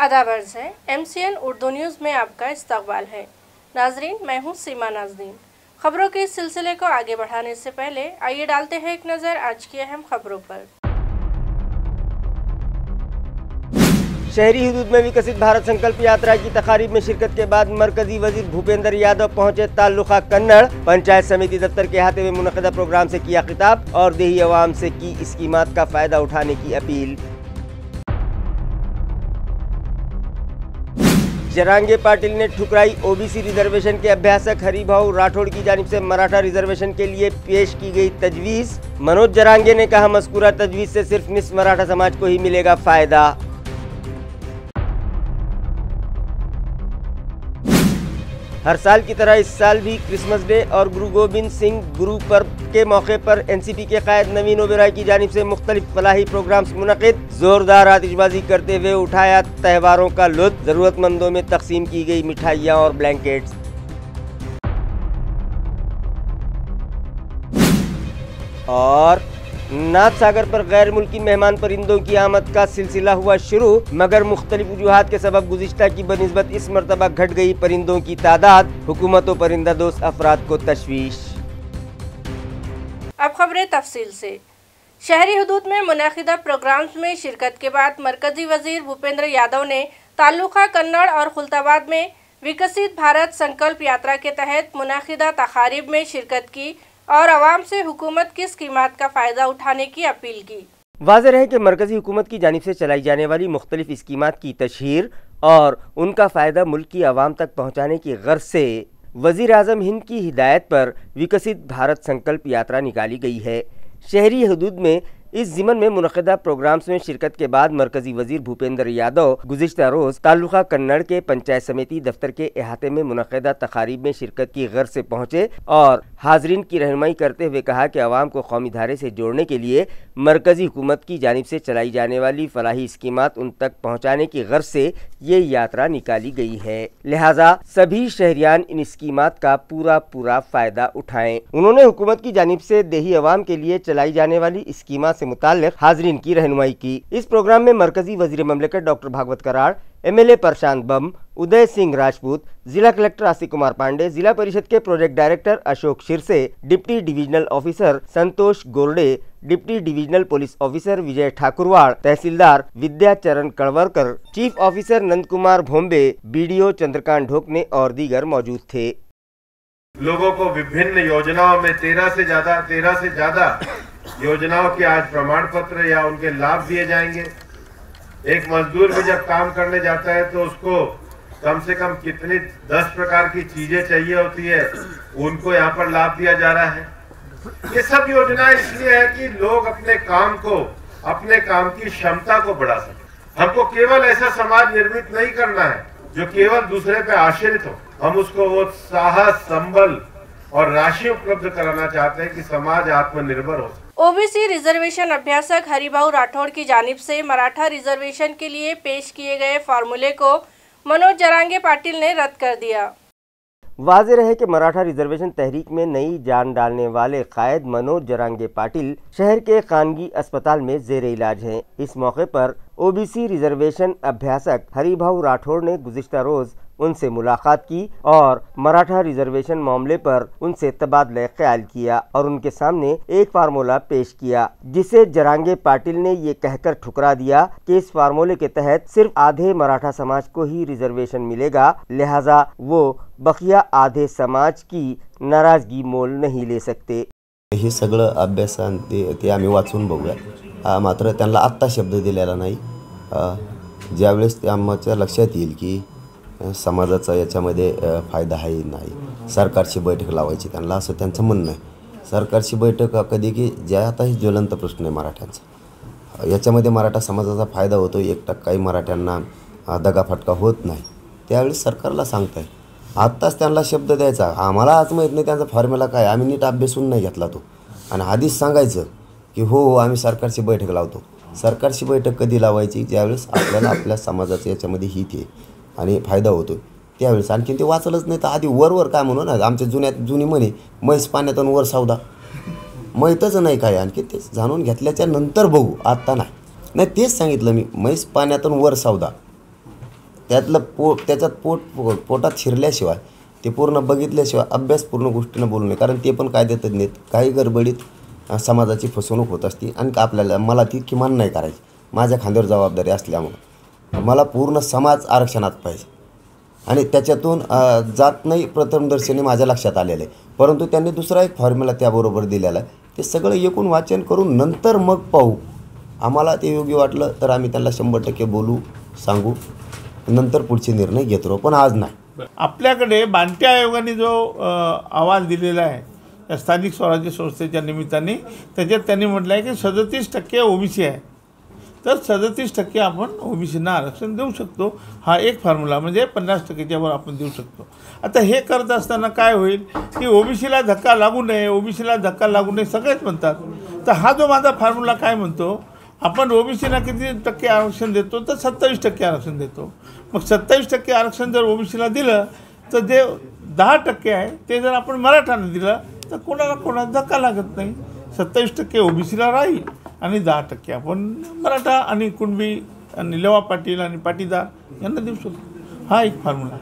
आदाब अर्ज़ है। MCN उर्दू न्यूज़ में आपका इस्तकबाल है। नाजरीन, मैं हूँ सीमा नाजरीन। खबरों के इस सिलसिले को आगे बढ़ाने से पहले आइए डालते हैं एक नज़र आज की अहम खबरों पर। शहरी हुदूद में विकसित भारत संकल्प यात्रा की तकारीब में शिरकत के बाद मरकजी वजीर भूपेंद्र यादव पहुंचे ताल्लुका कन्नड़। पंचायत समिति दफ्तर के अहाते में मुनक़दा प्रोग्राम से किया खिताब और देही अवाम से की स्कीमात का फायदा उठाने की अपील। जरांगे पाटिल ने ठुकराई ओबीसी रिजर्वेशन के अभ्यासक हरिभाऊ राठौड़ की जानिब से मराठा रिजर्वेशन के लिए पेश की गई तजवीज़। मनोज जरांगे ने कहा, मज़कूरा तजवीज़ से सिर्फ निस्फ मराठा समाज को ही मिलेगा फायदा। हर साल की तरह इस साल भी क्रिसमस डे और गुरु गोबिंद सिंह गुरु पर्व के मौके पर एनसीपी के कायद नवीन ओबेरॉय की जानिब से मुख्तलिफ फलाही प्रोग्राम्स मुनक़िद। जोरदार आतिशबाजी करते हुए उठाया त्योहारों का लुत्फ़। ज़रूरतमंदों में तकसीम की गई मिठाइयाँ और ब्लैंकेट्स। और नाथ सागर पर गैर मुल्की मेहमान परिंदों की आमद का सिलसिला हुआ शुरू, मगर मुख्तलिफ वजूहात के सबब गुज़िश्ता की बनिस्बत इस मरतबा घट गई परिंदों की तादाद। हुकूमत व परिंदा दोस्त अफराद को तशवीश। अब खबरें तफसील से। शहरी हुदूद में मुनाकिदा प्रोग्राम्स में शिरकत के बाद मरकजी वजीर भूपेंद्र यादव ने ताल्लुका कन्नड़ और खुलताबाद में विकसित भारत संकल्प यात्रा के तहत मुनाकिदा तकारीब में शिरकत की और आवाम से हुकूमत की स्कीमात का फ़ायदा उठाने की अपील की। वाज़ेह है कि मरकजी हुकूमत की जानिब से चलाई जाने वाली मुख्तलिफ स्कीमात की तशहीर और उनका फ़ायदा मुल्क की आवाम तक पहुँचाने की गर्ज से वज़ीर आज़म हिंद की हिदायत पर विकसित भारत संकल्प यात्रा निकाली गई है। शहरी हुदूद में इस ज़िमन में मुनक़दा प्रोग्राम्स में शिरकत के बाद मरकजी वजीर भूपेंद्र यादव गुज़िश्ता रोज़ ताल्लुका कन्नड़ के पंचायत समिति दफ्तर के अहाते में मुनक़दा तकारीब में शिरकत की गर्ज से पहुँचे और हाजरीन की रहनुमाई करते हुए कहा कि आवाम को कौमी धारे से जोड़ने के लिए मरकजी हुकूमत की जानिब से चलाई जाने वाली फलाही स्कीमात उन तक पहुँचाने की गर्ज से ये यात्रा निकाली गई है, लिहाजा सभी शहरियान इन स्कीमात का पूरा फ़ायदा उठाएँ। उन्होंने हुकूमत की जानिब से देही अवाम के लिए चलाई जाने वाली स्कीमात से मुताल्लिक़ हाजरीन की रहनुमाई की। इस प्रोग्राम में मरकजी वज़ीर ममलिकत डॉक्टर भागवत कराड़, MLA प्रशांत बम, उदय सिंह राजपूत, जिला कलेक्टर आसिक कुमार पांडे, जिला परिषद के project director Ashok Shirse, deputy divisional officer Santosh Gorde, deputy divisional police officer Vijay Thakurwad, tehsildar Vidya Charan Kadwarkar, chief officer Nand Kumar Bhombe, BDO Chandrakant Dhokne और दीगर मौजूद थे। लोगों को विभिन्न योजनाओं में 13 से ज्यादा योजनाओं के आज प्रमाण पत्र या उनके लाभ दिए जाएंगे। एक मजदूर भी जब काम करने जाता है तो उसको कम से कम कितनी 10 प्रकार की चीजें चाहिए होती है, उनको यहाँ पर लाभ दिया जा रहा है। ये सब योजनाएं इसलिए है कि लोग अपने काम की क्षमता को बढ़ा सके। हमको केवल ऐसा समाज निर्मित नहीं करना है जो केवल दूसरे पे आश्रित हो। हम उसको वो साहस, संबल और राशि उपलब्ध कराना चाहते हैं कि समाज आत्मनिर्भर हो। ओबीसी रिजर्वेशन अभ्यासक हरिभाऊ राठौड़ की जानिब से मराठा रिजर्वेशन के लिए पेश किए गए फार्मूले को मनोज जरांगे पाटिल ने रद्द कर दिया। वाज़ेह रहे कि मराठा रिजर्वेशन तहरीक में नई जान डालने वाले कायद मनोज जरांगे पाटिल शहर के खानगी अस्पताल में ज़ेर इलाज हैं। इस मौके पर ओबीसी रिजर्वेशन अभ्यासक हरिभाऊ राठौड़ ने गुज़िश्ता रोज़ उनसे मुलाकात की और मराठा रिजर्वेशन मामले पर उनसे तबादला ख्याल किया और उनके सामने एक फार्मूला पेश किया, जिसे जरांगे पाटिल ने ये कहकर ठुकरा दिया कि इस फार्मूले के तहत सिर्फ आधे मराठा समाज को ही रिजर्वेशन मिलेगा, लिहाजा वो बकिया आधे समाज की नाराजगी मोल नहीं ले सकते। हे सगळं अभ्यासान ते आम्ही वाचून बघूया, मात्र त्यांना आत्ता शब्द दिलेला नाही। ज्यावेळेस आमच्या लक्षात येईल की समाजाचा याच्यामध्ये फायदा आहे नाही, सरकारची बैठक लावायची त्यांना, असं त्यांचं म्हणणं आहे। सरकारची बैठक कधी की ज्या आता हे ज्वलंत प्रश्न आहे मराठ्यांचा, याच्यामध्ये मराठा समाजाचा फायदा होतो, 1% मराठ्यांना दगाफटका होत नाही, त्यावेळेस सरकारला सांगताय। आत्ताच त्यांना शब्द द्यायचा, आम्हाला आज माहीत नाही त्यांचा फॉर्म्युला काय, आम्ही नीट अभ्यासून नाही घेतला तो, आणि आधीच सांगायचं की हो आम्ही सरकारची बैठक लावतो। सरकारची बैठक कधी लावायची, ज्यावेळेस आपल्याला आपल्या समाजाचं याच्यामध्ये हित आहे आणि फायदा होतो त्यावेळेस। आणखी ते वाचलंच नाही तर आधी वर काय म्हणू ना, आमच्या जुनी म्हणे म्हैस पाण्यातून वर सौदा, माहीतच नाही काय, आणखी ते जाणून घेतल्याच्या नंतर बघू, आत्ता नाही। तेच सांगितलं मी, म्हैस पाण्यातून वर सौदा, त्यातलं त्याच्यात पोटात शिरल्याशिवाय ते पूर्ण बघितल्याशिवाय अभ्यास पूर्ण गोष्टीनं बोलू नये, कारण ते पण कायदेतज्ञ आहेत. काही गडबडीत समाजाची फसवणूक होत असते आणि मला ती किमान नाही करायची. माझ्या खांद्यावर जबाबदारी असल्यामुळं मला पूर्ण समाज आरक्षणात पाहिजे आणि त्याच्यातून जात नाही प्रथमदर्शनी माझ्या लक्षात आलेलं आहे. परंतु त्यांनी दुसरा एक फॉर्म्युला त्याबरोबर दिलेला आहे. ते सगळं एकूण वाचन करून नंतर मग पाहू. आम्हाला ते योग्य वाटलं तर आम्ही त्यांना 100% बोलू, सांगू, नंतर पुढचे निर्णय घेतो, पण आज नाही. आपल्याकडे बांटी आयोगाने जो आवाज दिलेला आहे स्थानिक स्वराज्य संस्थेच्या निमित्ताने, त्याच्यात त्यांनी म्हटलं आहे की 37% ओबीसी आहे, तर 37% आपण ओबीसींना आरक्षण देऊ शकतो. हा एक फॉर्म्युला, म्हणजे 50%च्या वर आपण देऊ शकतो. आता हे करत असताना काय होईल की ओबीसीला धक्का लागू नये, ओबीसीला धक्का लागू नये सगळेच म्हणतात. तर हा जो माझा फॉर्म्युला काय म्हणतो, आपण ओबीसीला किती टक्के आरक्षण देतो, तर 27% आरक्षण देतो. मग 27% आरक्षण जर ओबीसीला दिलं तर जे 10% आहे ते जर आपण मराठांना दिलं तर कोणाला धक्का लागत नाही. 27% ओबीसीला राहील आणि 10% आपण मराठा आणि कुणबी आणि लेवा पाटील आणि पाटीदार यांना देऊ शकतो. हा एक फार्मूला है.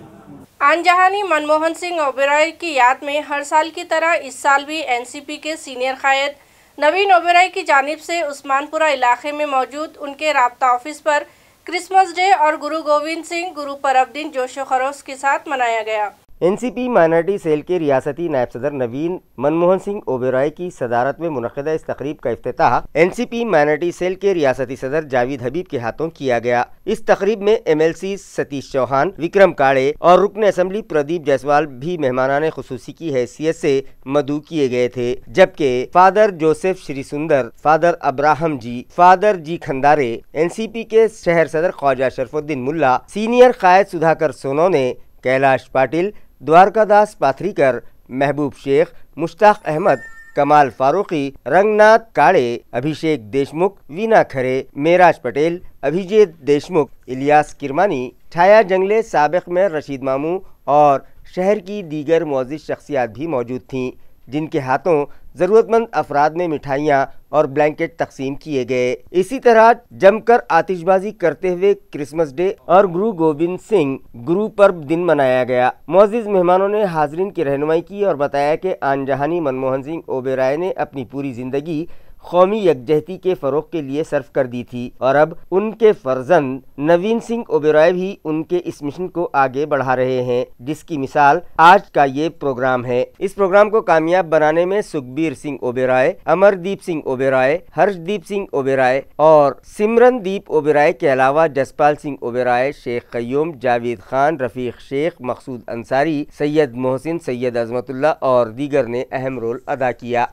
आन जहानी मनमोहन सिंह ओबेरॉय की याद में हर साल की तरह इस साल भी एनसीपी के सीनियर कायद नवीन ओबेरॉय की जानिब से उस्मानपुरा इलाके में मौजूद उनके राब्ता ऑफिस पर क्रिसमस डे और गुरु गोविंद सिंह गुरु परब दिन जोशो खरोश के साथ मनाया गया। एनसीपी माइनॉरिटी सेल के रियासती नायब सदर नवीन मनमोहन सिंह ओबेरॉय की सदारत में मुनक़िदा इस तकरीब का इफ्तिताह एनसीपी माइनॉरिटी सेल के रियासती सदर जावेद हबीब के हाथों किया गया। इस तकरीब में एमएलसी सतीश चौहान, विक्रम काड़े और रुकन असम्बली प्रदीप जायसवाल भी मेहमानाने खुसूसी की हैसियत से मदऊ किए गए थे, जबकि फादर जोसेफ श्री सुंदर, फादर अब्राहम जी, फादर जी खंदारे, एनसीपी के शहर सदर ख्वाजा शरफुद्दीन मुल्ला, सीनियर कायद सुधाकर सोनोने, कैलाश पाटिल, द्वारकादास पाथरीकर, महबूब शेख, मुश्ताक अहमद, कमाल फारूकी, रंगनाथ काड़े, अभिषेक देशमुख, वीना खरे, मेराज पटेल, अभिजीत देशमुख, इलियास किरमानी, छाया जंगले, साबिक में रशीद मामू और शहर की दीगर मुअज़्ज़िज़ शख्सियात भी मौजूद थीं, जिनके हाथों ज़रूरतमंद अफराद में मिठाइयाँ और ब्लैंकेट तकसीम किए गए। इसी तरह जमकर आतिशबाजी करते हुए क्रिसमस डे और गुरु गोविंद सिंह गुरु पर्व दिन मनाया गया। मुअज़्ज़िज़ मेहमानों ने हाज़रीन की रहनुमाई की और बताया कि आन जहानी मनमोहन सिंह ओबेरॉय ने अपनी पूरी ज़िंदगी कौमी यकजहती के फ़रोग़ के लिए सर्फ कर दी थी और अब उनके फर्जंद नवीन सिंह ओबेरॉय भी उनके इस मिशन को आगे बढ़ा रहे हैं, जिसकी मिसाल आज का ये प्रोग्राम है। इस प्रोग्राम को कामयाब बनाने में सुखबीर सिंह ओबेरॉय, अमरदीप सिंह ओबेरॉय, हर्षदीप सिंह ओबेरॉय और सिमरनदीप ओबेरॉय के अलावा जसपाल सिंह ओबेरॉय, शेख कय्यूम, जावेद खान, रफ़ीक शेख, मकसूद अंसारी, सैयद मोहसिन, सैयद अज़मतुल्लाह और दीगर ने अहम रोल अदा किया।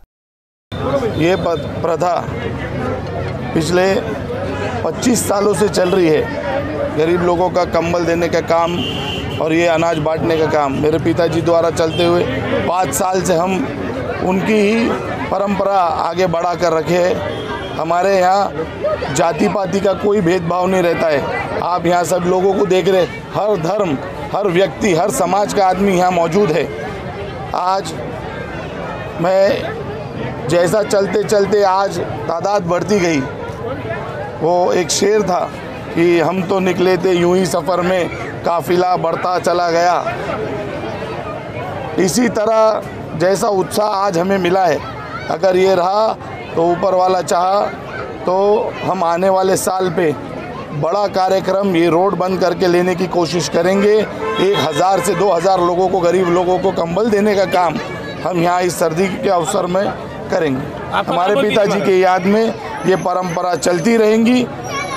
ये प्रथा पिछले 25 सालों से चल रही है। गरीब लोगों का कंबल देने का काम और ये अनाज बांटने का काम मेरे पिताजी द्वारा चलते हुए 5 साल से हम उनकी ही परंपरा आगे बढ़ा कर रखे हैं। हमारे यहाँ जाति पाति का कोई भेदभाव नहीं रहता है। आप यहाँ सब लोगों को देख रहे, हर धर्म, हर व्यक्ति, हर समाज का आदमी यहाँ मौजूद है। आज मैं जैसा चलते चलते आज तादाद बढ़ती गई, वो एक शेर था कि हम तो निकले थे यूं ही सफ़र में, काफ़िला बढ़ता चला गया। इसी तरह जैसा उत्साह आज हमें मिला है, अगर ये रहा तो ऊपर वाला चाहा तो हम आने वाले साल पे बड़ा कार्यक्रम ये रोड बंद करके लेने की कोशिश करेंगे। 1000 से 2000 लोगों को, गरीब लोगों को कंबल देने का काम हम यहाँ इस सर्दी के अवसर में करेंगे। हमारे पिताजी के याद में ये परंपरा चलती रहेंगी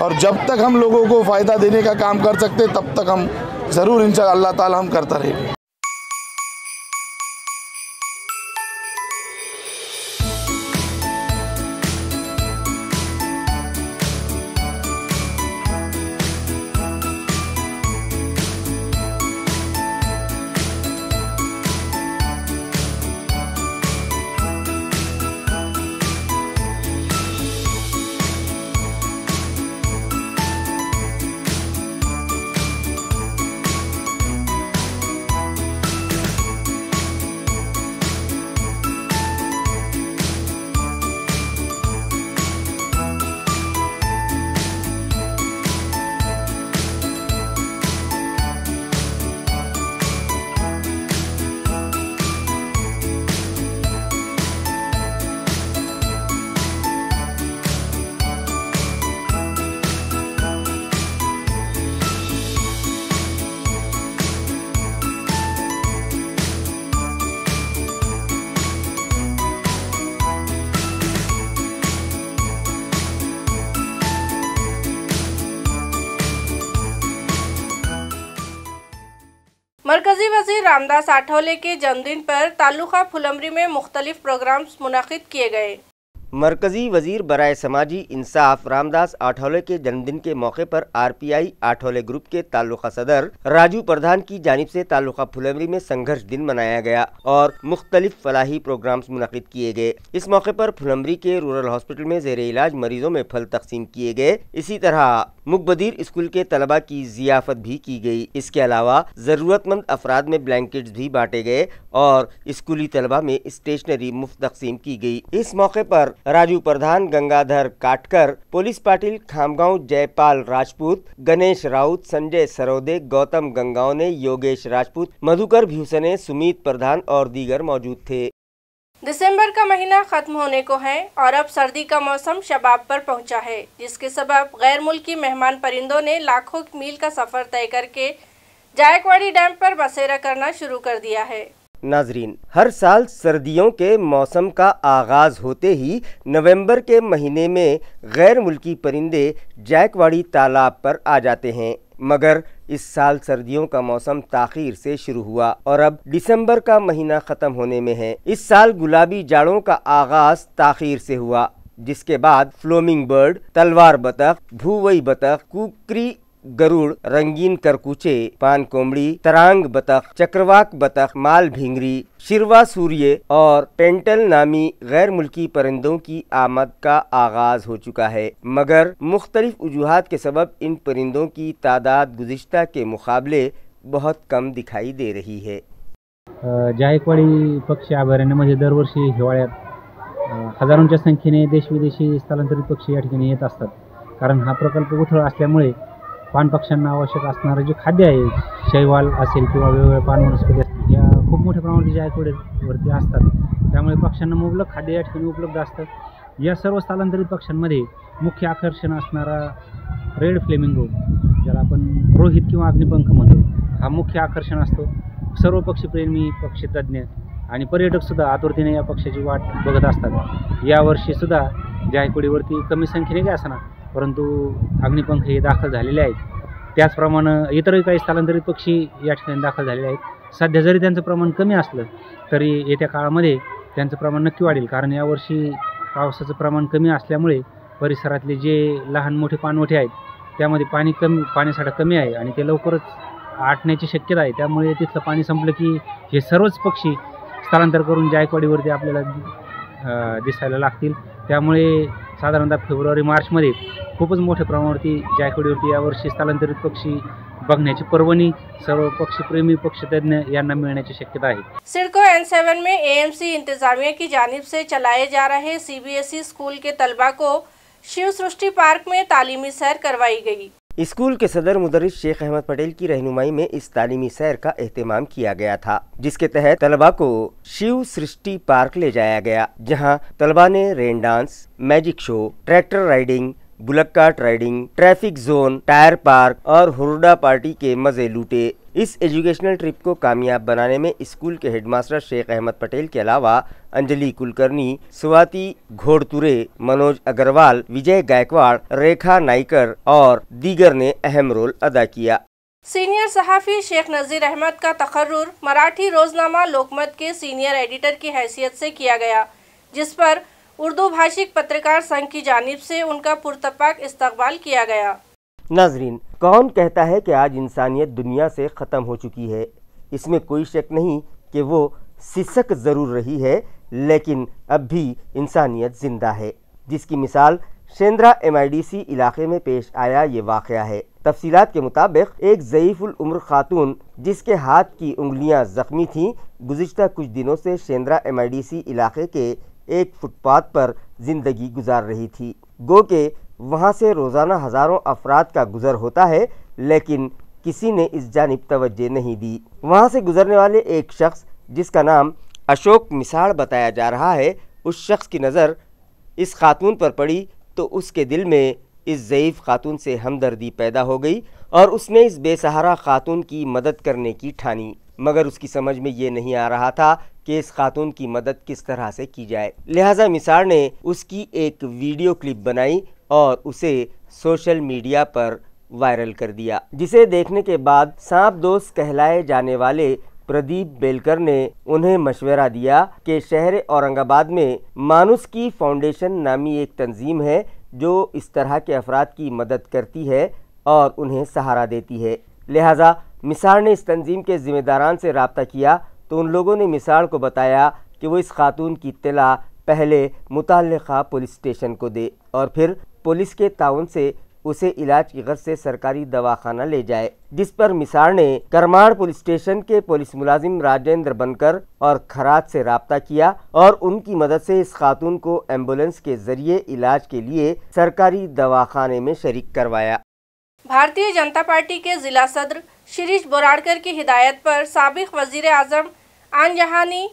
और जब तक हम लोगों को फ़ायदा देने का काम कर सकते तब तक हम ज़रूर इंशाअल्लाह अल्लाह ताला हम करता रहेंगे। मरकजी वजीर रामदास आठवले के जन्मदिन पर तालुका फुलंब्री में मुख्तलिफ प्रोग्राम्स मुनाकिद किए गए। मरकजी वजीर बराए समाजी इंसाफ रामदास आठवले के जन्मदिन के मौके पर RPI आठवले ग्रुप के तालुका सदर राजू प्रधान की जानिब से तालुका फुलंब्री में संघर्ष दिन मनाया गया और मुख्तलिफ फलाही प्रोग्राम्स मुनाकिद किए गए। इस मौके पर फुलंब्री के रूरल हॉस्पिटल में जेर इलाज मरीजों में फल तकसीम किए गए। इसी तरह मुकबदीर स्कूल के तलबा की जियाफत भी की गई। इसके अलावा जरूरतमंद अफराद में ब्लैंकेट्स भी बांटे गए और स्कूली तलबा में स्टेशनरी मुफ्त तकसीम की गई। इस मौके पर राजू प्रधान, गंगाधर काटकर, पुलिस पाटिल खामगांव, जयपाल राजपूत, गणेश राउत, संजय सरोदे, गौतम गंगावने, योगेश राजपूत, मधुकर भ्यूसने, सुमीत प्रधान और दीगर मौजूद थे। दिसंबर का महीना खत्म होने को है और अब सर्दी का मौसम शबाब पर पहुंचा है, जिसके सबब गैर मुल्की मेहमान परिंदों ने लाखों मील का सफर तय करके जायकवाड़ी डैम पर बसेरा करना शुरू कर दिया है। नाजरीन, हर साल सर्दियों के मौसम का आगाज होते ही नवंबर के महीने में गैर मुल्की परिंदे जायकवाड़ी तालाब पर आ जाते हैं, मगर इस साल सर्दियों का मौसम ताखीर से शुरू हुआ और अब दिसंबर का महीना ख़त्म होने में है। इस साल गुलाबी जाड़ों का आगाज ताखीर से हुआ, जिसके बाद फ्लोमिंग बर्ड, तलवार बतख, भूवई बतख, कुकरी गरुड़, रंगीन करकूचे, पान कोमड़ी, तरांग बतख, चक्रवाक बतख, माल भिंगरी, शिरवा सूर्य और पेंटल नामी गैर मुल्की परिंदों की आमद का आगाज हो चुका है, मगर मुख्तलिफ वजूहात के सबब इन परिंदों की तादाद गुज़िश्ता के मुकाबले बहुत कम दिखाई दे रही है। जायकवाडी पक्षी अभयारण्यामध्ये दरवर्षी हिवाळ्यात हजारोंच्या संख्येने देशविदेशी स्थलांतरित पक्षी या ठिकाणी येत असतात, कारण हा प्रकल्प उथळ असल्यामुळे पाणपक्ष्यांना आवश्यक असणारं जे खाद्य आहे, शैवाल असेल किंवा वेगवेगळ्या पान वनस्पती असतील, या खूप मोठ्या प्रमाणात जायकवाडीवरती असतात, त्यामुळे पक्ष्यांना मुबलक खाद्य या ठिकाणी उपलब्ध असतं। या सर्व स्थलांतरित पक्ष्यांमध्ये मुख्य आकर्षण असणारा रेड फ्लेमिंगो, ज्याला आपण रोहित किंवा अग्निपंख म्हणतो, हा मुख्य आकर्षण असतो। सर्व पक्षीप्रेमी, पक्षीतज्ञ आणि पर्यटकसुद्धा आतुरतेने या पक्षाची वाट बघत असतात। यावर्षीसुद्धा जायकवाडीवरती कमी संख्येने काय असणार, परंतु अग्निपंख हे दाखल झालेले आहेत। त्याचप्रमाणे इतरही काही स्थलांतरित पक्षी या ठिकाणी दाखल झालेले आहेत। सध्या जरी त्यांचं प्रमाण कमी असलं तरी येत्या काळामध्ये त्यांचं प्रमाण नक्की वाढेल, कारण यावर्षी पावसाचं प्रमाण कमी असल्यामुळे परिसरातले जे लहान मोठे पाणवठे आहेत त्यामध्ये पाणीसाठा कमी आहे आणि ते लवकरच आटण्याची शक्यता आहे। त्यामुळे तिथलं पाणी संपलं की हे सर्वच पक्षी स्थलांतर करून जायकवाडीवरती आपल्याला दिसायला लागतील। त्यामुळे साधारणतः फेब्रुवारी-मार्चमध्ये खूपच मोठ्या प्रमाणावरती जायकवाडीवरती यावर्षी स्थलांतरित पक्षी बघण्याची पर्वणी सर्व पक्षीप्रेमी, पक्षीतज्ञ यांना मिळण्याची शक्यता आहे। सिडको N7 में AMC इंतजामिया की जानिब से चलाए जा रहे CBSE स्कूल के तलबा को शिव सृष्टि पार्क में तालीमी सैर करवाई गई। स्कूल के सदर मुदर्रिस शेख अहमद पटेल की रहनुमाई में इस तालीमी सैर का एहतमाम किया गया था, जिसके तहत तलबा को शिव सृष्टि पार्क ले जाया गया, जहां तलबा ने rain dance, magic show, tractor riding, bullock cart riding, traffic zone, tyre park और हुरडा पार्टी के मजे लूटे। इस एजुकेशनल ट्रिप को कामयाब बनाने में स्कूल के हेडमास्टर शेख अहमद पटेल के अलावा अंजलि कुलकर्णी, स्वाति घोड़तुरे, मनोज अग्रवाल, विजय गायकवाड़, रेखा नाइकर और दीगर ने अहम रोल अदा किया। सीनियर सहाफ़ी शेख नज़ीर अहमद का तकर्रुर मराठी रोजनामा लोकमत के सीनियर एडिटर की हैसियत से किया गया, जिस पर उर्दू भाषिक पत्रकार संघ की जानिब से उनका पुरतपाक इस्तकबाल किया गया। नाजरीन, कौन कहता है कि आज इंसानियत दुनिया से ख़त्म हो चुकी है? इसमें कोई शक नहीं कि वो सिसक ज़रूर रही है, लेकिन अब भी इंसानियत ज़िंदा है, जिसकी मिसाल शेंद्रा MIDC इलाके में पेश आया ये वाक़या है। तफसीलात के मुताबिक एक ज़ईफ़ुल उम्र खातून जिसके हाथ की उंगलियां ज़ख्मी थीं, गुज़िश्ता कुछ दिनों से शेंद्रा MIDC इलाके के एक फुटपाथ पर ज़िंदगी गुजार रही थी। गो के वहाँ से रोज़ाना हज़ारों अफराद का गुज़र होता है, लेकिन किसी ने इस जानिब तवज्जो नहीं दी। वहाँ से गुज़रने वाले एक शख्स जिसका नाम अशोक मिसाड़ बताया जा रहा है, उस शख्स की नज़र इस खातून पर पड़ी तो उसके दिल में इस ज़ईफ़ खातून से हमदर्दी पैदा हो गई और उसने इस बेसहारा खातून की मदद करने की ठानी, मगर उसकी समझ में ये नहीं आ रहा था कि इस खातून की मदद किस तरह से की जाए। लिहाजा मिसाड़ ने उसकी एक वीडियो क्लिप बनाई और उसे सोशल मीडिया पर वायरल कर दिया, जिसे देखने के बाद सांप दोस्त कहलाए जाने वाले प्रदीप बेलकर ने उन्हें मशवरा दिया कि शहर औरंगाबाद में मानुस की फाउंडेशन नामी एक तंजीम है जो इस तरह के अफराद की मदद करती है और उन्हें सहारा देती है। लिहाजा मिसाड़ ने इस तंजीम के ज़िम्मेदारान से रब्ता किया तो उन लोगों ने मिसाड़ को बताया कि वो इस खातून की इत्तला पहले मुतल्लिका पुलिस स्टेशन को दे और फिर पुलिस के ताउन से उसे इलाज की गर्ज से सरकारी दवाखाना ले जाए, जिस पर मिसाड़ ने करमाड़ पुलिस स्टेशन के पुलिस मुलाजिम राजेंद्र बनकर और खराज से रब्ता किया और उनकी मदद से इस खातून को एम्बुलेंस के जरिए इलाज के लिए सरकारी दवाखाने में शरीक करवाया। भारतीय जनता पार्टी के जिला सदर शिरीष बोराड़कर की हिदायत पर साबिक वजीर आजम आन जहानी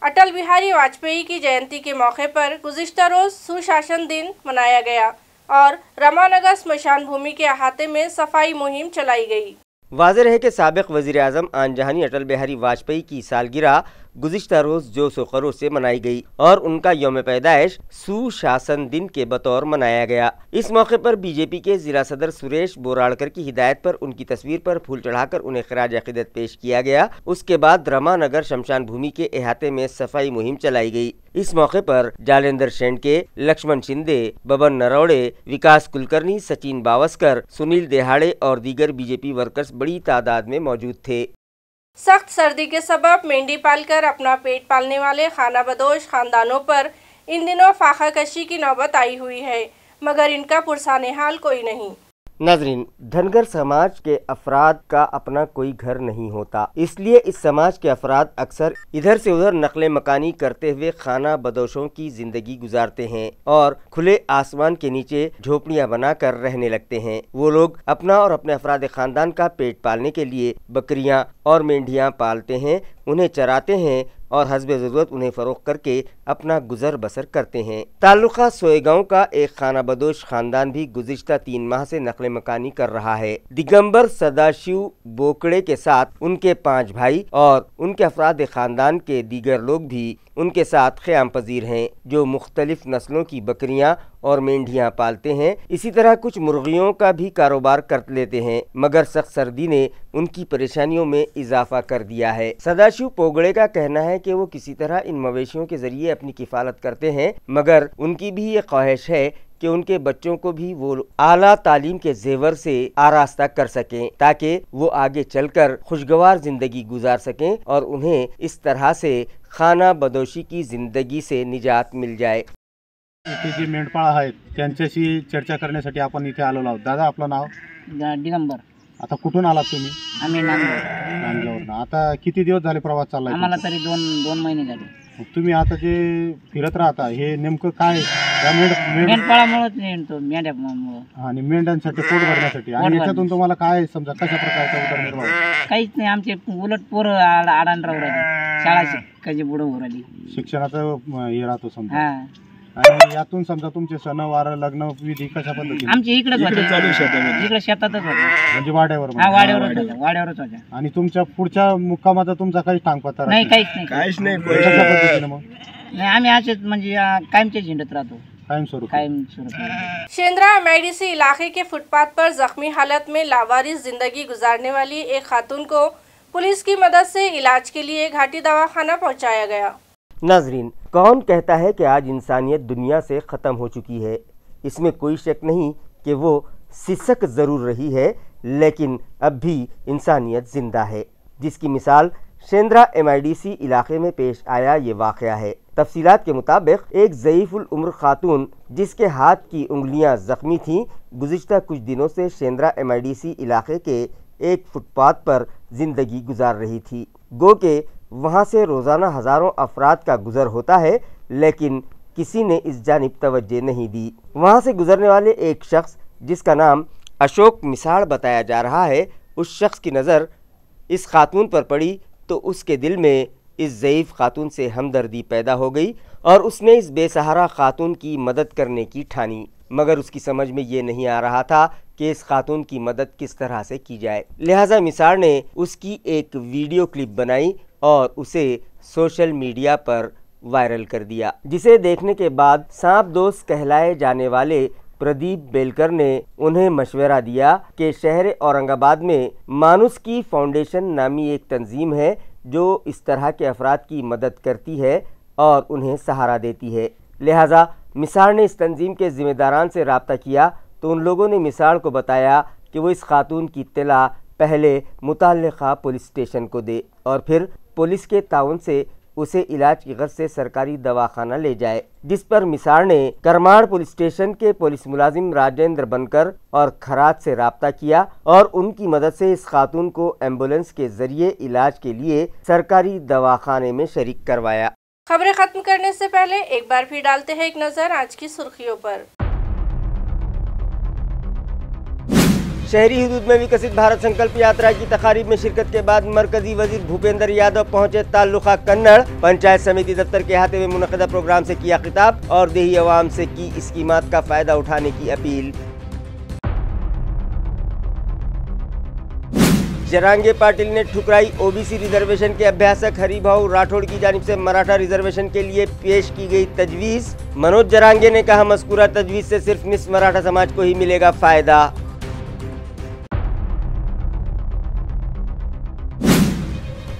अटल बिहारी वाजपेयी की जयंती के मौके पर गुज़िश्ता रोज़ सुशासन दिन मनाया गया और रमानगर स्मशान भूमि के अहाते में सफाई मुहिम चलाई गई। वाज़ेह है कि साबिक वज़ीर आज़म आन जहानी अटल बिहारी वाजपेयी की सालगिरह गुज़िश्ता रोज़ जोश व खरोश से मनाई गई और उनका यौम पैदाइश सुशासन दिन के बतौर मनाया गया। इस मौके पर बीजेपी के जिला सदर सुरेश बोराड़कर की हिदायत पर उनकी तस्वीर पर फूल चढ़ाकर उन्हें खराज अक़ीदत पेश किया गया। उसके बाद रमानगर शमशान भूमि के अहाते में सफाई मुहिम चलाई गई। इस मौके पर जालेंद्र शेंडके, लक्ष्मण शिंदे, बबन नरौड़े, विकास कुलकर्णी, सचिन बावस्कर, सुनील देहाड़े और दीगर बीजेपी वर्कर्स बड़ी तादाद में मौजूद थे। सख्त सर्दी के सबब मेंढी पालकर अपना पेट पालने वाले खानाबदोश खानदानों पर इन दिनों फाखा कशी की नौबत आई हुई है, मगर इनका पुरसाने हाल कोई नहीं। नाज़रीन, धनगर समाज के अफराद का अपना कोई घर नहीं होता, इसलिए इस समाज के अफराद अक्सर इधर से उधर नकले मकानी करते हुए खाना बदोशों की जिंदगी गुजारते हैं और खुले आसमान के नीचे झोपड़ियां बनाकर रहने लगते हैं। वो लोग अपना और अपने अफराद खानदान का पेट पालने के लिए बकरियां और मेंढियां पालते हैं, उन्हें चराते हैं और हस्बे ज़रूरत उन्हें फ़रोख्त करके अपना गुजर बसर करते हैं। ताल्लुका सोएगांव का एक खाना बदोश खानदान भी गुज़िश्ता 3 माह से नकले मकानी कर रहा है। दिगंबर सदाशिव बोकड़े के साथ उनके 5 भाई और उनके अफराद खानदान के दीगर लोग भी उनके साथ क़याम पजीर हैं, जो मुख्तलिफ नस्लों की बकरियां और मेंढियां पालते हैं। इसी तरह कुछ मुर्गियों का भी कारोबार कर लेते हैं, मगर सख्त सर्दी ने उनकी परेशानियों में इजाफा कर दिया है। सदाशिव पोगड़े का कहना है कि वो किसी तरह इन मवेशियों के जरिए अपनी किफ़ालत करते हैं, मगर उनकी भी ये ख्वाहिश है कि उनके बच्चों को भी वो आला तालीम के जेवर से आरास्ता कर सकें, ताकि वो आगे चलकर खुशगवार जिंदगी गुजार सकें और उन्हें इस तरह से खाना बदोशी की जिंदगी से निजात मिल जाए। इथे जे मेंढपाळ आहेत त्यांच्याशी चर्चा करण्यासाठी आपण इथे आलेलो आहोत। दादा, आपलं नाव? दिगंबर. आता कुठून आलात तुम्ही? आम्ही नांदगाववरून. आता किती दिवस झाले प्रवास चाललाय? आम्हाला तरी दोन महिने झाले. तुम्ही आता जे फिरत राहता हे नेमकं काय? मेंढपाळामुळेच नेतो, मेंढ्यामुळे आणि मेंढ्यांसाठी पोट भरण्यासाठी, आणि याच्यातून तुम्हाला काय समजा कशा प्रकारचा उदरनिर्वाह? काहीच नाही, आमचे उलट पोरं आडान राहू राहिली, शाळा शिकायची पुढं होऊ राहिली, शिक्षणाचं हे राहतो समजा. हा. आणि यातून समजा तुमचे सणवार लग्न विधी कशा पद्धतीने? आमच्या इकडेच होते, इकडे शेतातच होते, म्हणजे वाड्यावर? हा, वाड्यावरच होत्या. आणि तुमच्या पुढच्या मुक्कामाचा तुमचा काही टांगपत्ता नाही? काहीच नाही. कशा पद्धतीने मग? नाही, आम्ही असेच म्हणजे कायमचे झेंडत राहतो, कायम स्वरूप. शेंद्रा MIDC इलाके के फुटपाथ पर जख्मी हालत में लावारिस जिंदगी गुजारने वाली एक खातून को पुलिस की मदद से इलाज के लिए घाटी दवाखाना पहुंचाया गया। नाजरीन, कौन कहता है कि आज इंसानियत दुनिया से ख़त्म हो चुकी है? इसमें कोई शक नहीं कि वो सिसक ज़रूर रही है, लेकिन अब भी इंसानियत ज़िंदा है, जिसकी मिसाल शेंद्रा MIDC इलाके में पेश आया ये वाक़या है। तफसीलात के मुताबिक एक ज़ईफ़ुल उम्र खातून जिसके हाथ की उंगलियां ज़ख्मी थीं, गुज़िश्ता कुछ दिनों से शेंद्रा MIDC इलाके के एक फुटपाथ पर ज़िंदगी गुजार रही थी। गो के वहाँ से रोज़ाना हज़ारों अफराद का गुज़र होता है, लेकिन किसी ने इस जानिब तवज्जो नहीं दी। वहाँ से गुज़रने वाले एक शख्स जिसका नाम अशोक मिसाड़ बताया जा रहा है, उस शख्स की नज़र इस खातून पर पड़ी तो उसके दिल में इस ज़ईफ़ खातून से हमदर्दी पैदा हो गई और उसने इस बेसहारा खातून की मदद करने की ठानी, मगर उसकी समझ में ये नहीं आ रहा था कि इस खातून की मदद किस तरह से की जाए। लिहाजा मिसाड़ ने उसकी एक वीडियो क्लिप बनाई और उसे सोशल मीडिया पर वायरल कर दिया, जिसे देखने के बाद सांप दोस्त कहलाए जाने वाले प्रदीप बेलकर ने उन्हें मशवरा दिया कि शहर औरंगाबाद में मानुस की फाउंडेशन नामी एक तंजीम है जो इस तरह के अफराद की मदद करती है और उन्हें सहारा देती है। लिहाजा मिसाल ने इस तंजीम के ज़िम्मेदारान से रब्ता किया तो उन लोगों ने मिसाल को बताया कि वो इस खातून की इत्तला पहले मुतल्लिका पुलिस स्टेशन को दे और फिर पुलिस के ताउन से उसे इलाज की गर्ज से सरकारी दवाखाना ले जाए, जिस पर मिसाल ने करमाड़ पुलिस स्टेशन के पुलिस मुलाजिम राजेंद्र बनकर और खराज से रब्ता किया और उनकी मदद से इस खातून को एम्बुलेंस के जरिए इलाज के लिए सरकारी दवाखाने में शरीक करवाया। खबरें खत्म करने से पहले एक बार फिर डालते हैं एक नजर आज की सुर्खियों पर। शहरी हुदूद में विकसित भारत संकल्प यात्रा की तकारीब में शिरकत के बाद मरकजी वजीर भूपेंद्र यादव पहुंचे ताल्लुका कन्नड़। पंचायत समिति दफ्तर के अहाते में मुनक़दा प्रोग्राम से किया खिताब और देही अवाम से की स्कीमात का फायदा उठाने की अपील। जरांगे पाटिल ने ठुकराई ओबीसी रिजर्वेशन के अभ्यासक हरिभाऊ राठौड़ की जानिब से मराठा रिजर्वेशन के लिए पेश की गई तजवीज़। मनोज जरांगे ने कहा मज़कूरा तजवीज़ से सिर्फ निस्फ मराठा समाज को ही मिलेगा फ़ायदा।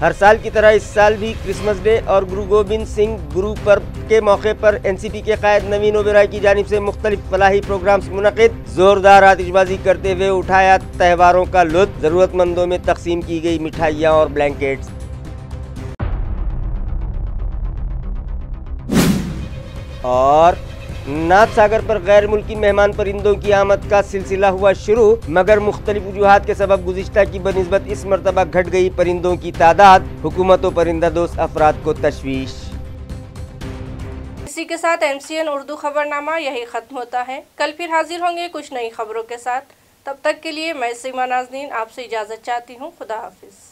हर साल की तरह इस साल भी क्रिसमस डे और गुरु गोबिंद सिंह गुरु पर्व के मौके पर एनसीपी के कायद नवीन ओबेरॉय की जानिब से मुख्तलिफ फलाही प्रोग्राम्स मुनक़िद। जोरदार आतिशबाजी करते हुए उठाया त्योहारों का लुत्फ़। ज़रूरतमंदों में तकसीम की गई मिठाइयाँ और ब्लैंकेट्स। और नाथ सागर पर गैर मुल्की मेहमान परिंदों की आमद का सिलसिला हुआ शुरू, मगर मुख्तलिफ वजूहात के सबब गुज़िश्ता की बनिस्बत इस मरतबा घट गई परिंदों की तादाद। हुकूमत व परिंदा दोस्त अफराद को तशवीश। इसी के साथ MCN उर्दू खबरनामा यही खत्म होता है। कल फिर हाजिर होंगे कुछ नई खबरों के साथ। तब तक के लिए मैं सीमा नाज़नीन आपसे इजाज़त चाहती हूँ। खुदा हाफिज़।